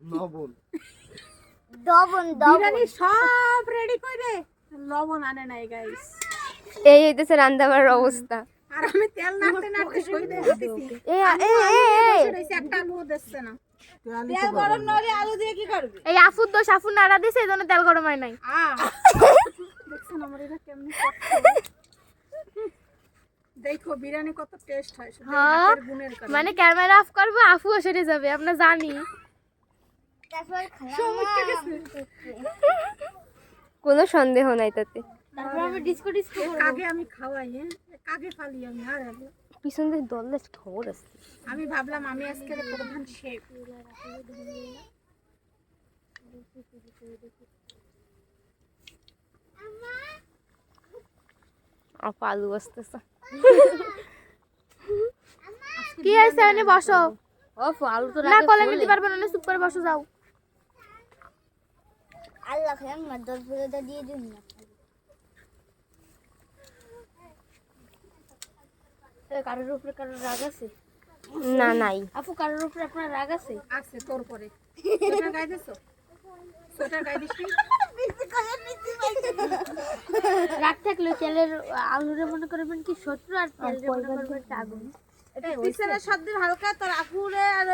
লবণ লবণ বিরিয়ানি সব রেডি করে লবণ আনে নাই গাইস। এই হইতেছে রান্দাবার অবস্থা। আর আমি তেল নাড়তে নাড়তে শহীদ হয়ে গেছি। এই একটা আলু দিচ্ছে না। তেল গরম নরে আলু দিয়ে কি করবে? এই আফুর দোষ, আফুর নাড়া দিছে এই জন্য তেল গরম হয় নাই। দেখছেন আমার এটা কেমনে করছে। দেখো বিরিয়ানি কত টেস্ট হয় শুধু হ্যাঁ, হাতের গুণের কারণে। মানে ক্যামেরা অফ করবো আফুও সেরে যাবে, আমরা জানি। তারপর সমুদ্রে গেছে। কোনো সন্দেহ নাই তাতে। তারপর আমি ডিস্কো ডিস্কো কাগে আমি খাওয়াই, হ্যাঁ কাগে ফালি আমি আর আগে। পিছন দিয়ে দললে খবর আছে। আমি ভাবলাম আমি আজকে প্রধান শেফ। আপা আলু আসতেছে। কি হয়েছে? এনে বসো। ওফ আলু তো না কলে নিতে পারবো না, চুপ করে বসো যাও। আল্লাহ খাম না 10 বলে দিয়ে দিন না। কারোর উপরে কারোর রাগ আছে? না নাই। আপু কারোর উপরে আপনার রাগ আছে? আছে তোর পরে। সোয়েটার গায়ে দিছো? সোয়েটার গায়ে দিছি? রাগ থাকলে তেলের আলুরে মনে করবেন কি শত্রু আর তেলের মনে করবেন আগুন। পিছনের শব্দের হালকা তোর আপুরে আর